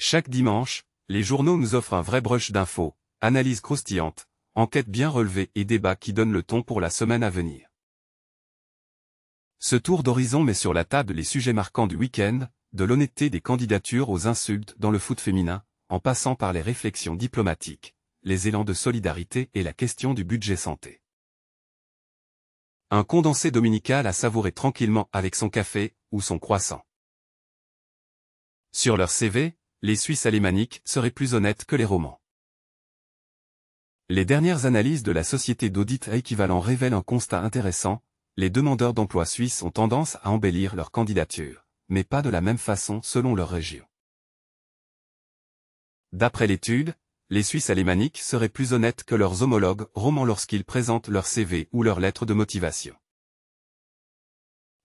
Chaque dimanche, les journaux nous offrent un vrai brush d'infos, analyses croustillantes, enquêtes bien relevées et débats qui donnent le ton pour la semaine à venir. Ce tour d'horizon met sur la table les sujets marquants du week-end, de l'honnêteté des candidatures aux insultes dans le foot féminin, en passant par les réflexions diplomatiques, les élans de solidarité et la question du budget santé. Un condensé dominical à savourer tranquillement avec son café ou son croissant. Sur leur CV, les Suisses alémaniques seraient plus honnêtes que les Romans. Les dernières analyses de la société d'audit à équivalent révèlent un constat intéressant, les demandeurs d'emploi suisses ont tendance à embellir leur candidature, mais pas de la même façon selon leur région. D'après l'étude, les Suisses alémaniques seraient plus honnêtes que leurs homologues romans lorsqu'ils présentent leur CV ou leur lettre de motivation.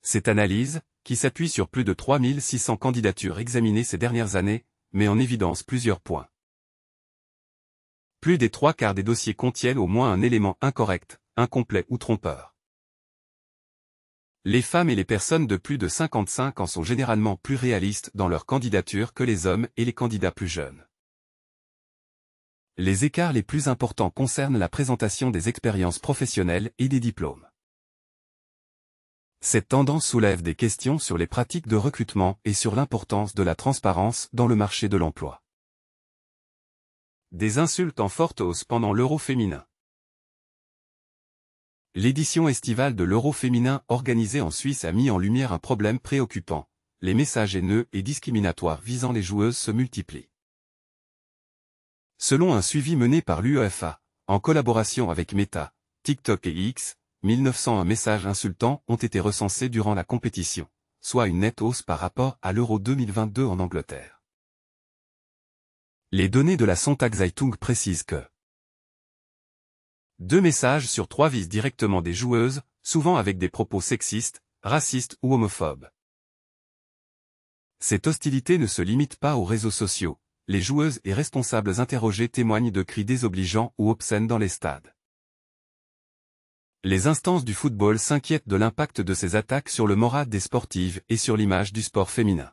Cette analyse, qui s'appuie sur plus de 3600 candidatures examinées ces dernières années, met en évidence plusieurs points. Plus des 3/4 des dossiers contiennent au moins un élément incorrect, incomplet ou trompeur. Les femmes et les personnes de plus de 55 ans sont généralement plus réalistes dans leur candidature que les hommes et les candidats plus jeunes. Les écarts les plus importants concernent la présentation des expériences professionnelles et des diplômes. Cette tendance soulève des questions sur les pratiques de recrutement et sur l'importance de la transparence dans le marché de l'emploi. Des insultes en forte hausse pendant l'Euro féminin. L'édition estivale de l'Euro féminin organisée en Suisse a mis en lumière un problème préoccupant. Les messages haineux et discriminatoires visant les joueuses se multiplient. Selon un suivi mené par l'UEFA, en collaboration avec Meta, TikTok et X, 1901 messages insultants ont été recensés durant la compétition, soit une nette hausse par rapport à l'Euro 2022 en Angleterre. Les données de la Sonntagszeitung précisent que 2 messages sur 3 visent directement des joueuses, souvent avec des propos sexistes, racistes ou homophobes. Cette hostilité ne se limite pas aux réseaux sociaux, les joueuses et responsables interrogés témoignent de cris désobligeants ou obscènes dans les stades. Les instances du football s'inquiètent de l'impact de ces attaques sur le moral des sportives et sur l'image du sport féminin.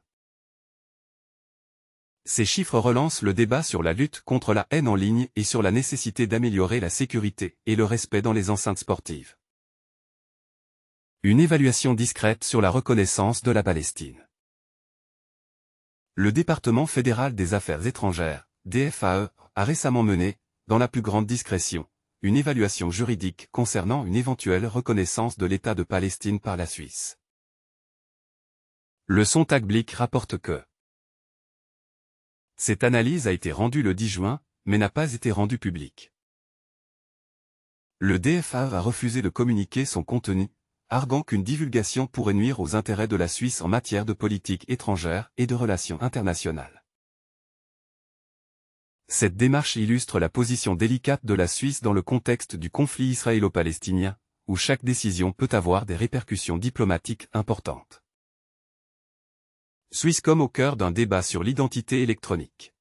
Ces chiffres relancent le débat sur la lutte contre la haine en ligne et sur la nécessité d'améliorer la sécurité et le respect dans les enceintes sportives. Une évaluation discrète sur la reconnaissance de la Palestine. Le département fédéral des affaires étrangères, DFAE, a récemment mené, dans la plus grande discrétion, une évaluation juridique concernant une éventuelle reconnaissance de l'État de Palestine par la Suisse. Le Sonntagblick rapporte que cette analyse a été rendue le 10 juin, mais n'a pas été rendue publique. Le DFAE a refusé de communiquer son contenu, arguant qu'une divulgation pourrait nuire aux intérêts de la Suisse en matière de politique étrangère et de relations internationales. Cette démarche illustre la position délicate de la Suisse dans le contexte du conflit israélo-palestinien, où chaque décision peut avoir des répercussions diplomatiques importantes. Swisscom au cœur d'un débat sur l'identité électronique.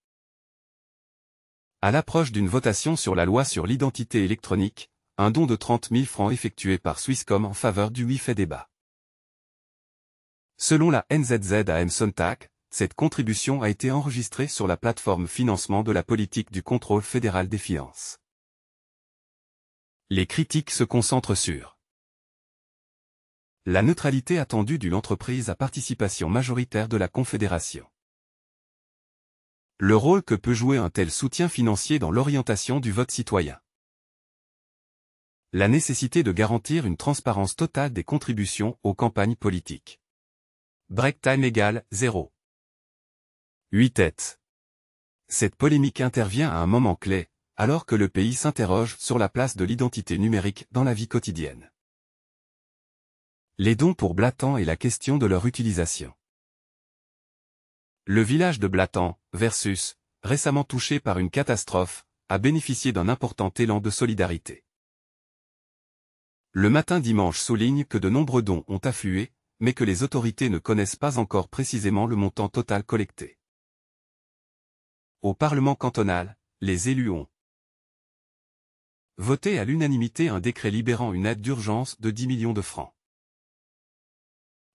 À l'approche d'une votation sur la loi sur l'identité électronique, un don de 30 000 francs effectué par Swisscom en faveur du fait débat. Selon la NZZ am Sonntag, cette contribution a été enregistrée sur la plateforme financement de la politique du contrôle fédéral des finances. Les critiques se concentrent sur la neutralité attendue d'une entreprise à participation majoritaire de la Confédération. Le rôle que peut jouer un tel soutien financier dans l'orientation du vote citoyen. La nécessité de garantir une transparence totale des contributions aux campagnes politiques. Break time égale 0. 8 têtes. Cette polémique intervient à un moment clé, alors que le pays s'interroge sur la place de l'identité numérique dans la vie quotidienne. Les dons pour Blattans et la question de leur utilisation. Le village de Blattans, versus, récemment touché par une catastrophe, a bénéficié d'un important élan de solidarité. Le Matin dimanche souligne que de nombreux dons ont afflué, mais que les autorités ne connaissent pas encore précisément le montant total collecté. Au Parlement cantonal, les élus ont voté à l'unanimité un décret libérant une aide d'urgence de 10 millions de francs.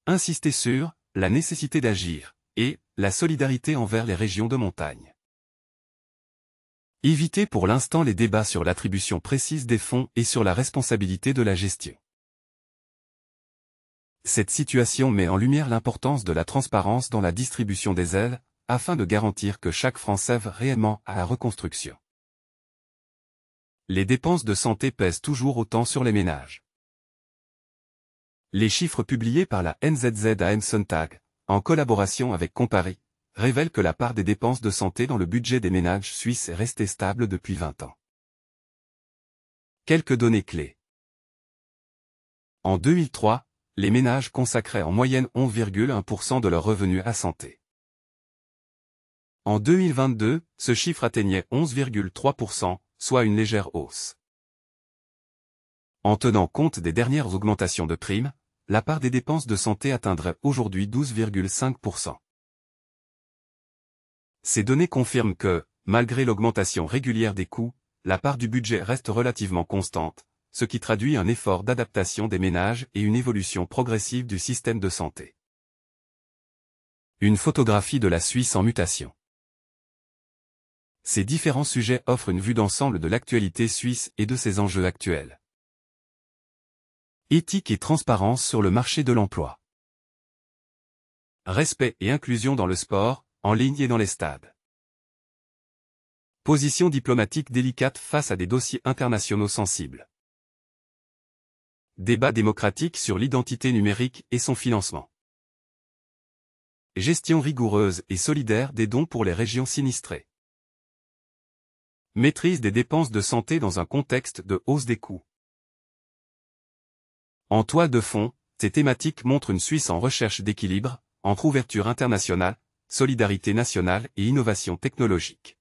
Insisté sur la nécessité d'agir et la solidarité envers les régions de montagne. Évitez pour l'instant les débats sur l'attribution précise des fonds et sur la responsabilité de la gestion. Cette situation met en lumière l'importance de la transparence dans la distribution des aides, afin de garantir que chaque franc serve réellement à la reconstruction. Les dépenses de santé pèsent toujours autant sur les ménages. Les chiffres publiés par la NZZ Sonntag, en collaboration avec Comparis, révèlent que la part des dépenses de santé dans le budget des ménages suisses est restée stable depuis 20 ans. Quelques données clés. En 2003, les ménages consacraient en moyenne 11,1% de leurs revenus à santé. En 2022, ce chiffre atteignait 11,3%, soit une légère hausse. En tenant compte des dernières augmentations de primes, la part des dépenses de santé atteindrait aujourd'hui 12,5%. Ces données confirment que, malgré l'augmentation régulière des coûts, la part du budget reste relativement constante, ce qui traduit un effort d'adaptation des ménages et une évolution progressive du système de santé. Une photographie de la Suisse en mutation. Ces différents sujets offrent une vue d'ensemble de l'actualité suisse et de ses enjeux actuels. Éthique et transparence sur le marché de l'emploi. Respect et inclusion dans le sport, en ligne et dans les stades. Position diplomatique délicate face à des dossiers internationaux sensibles. Débat démocratique sur l'identité numérique et son financement. Gestion rigoureuse et solidaire des dons pour les régions sinistrées. Maîtrise des dépenses de santé dans un contexte de hausse des coûts. En toile de fond, ces thématiques montrent une Suisse en recherche d'équilibre, entre ouverture internationale, solidarité nationale et innovation technologique.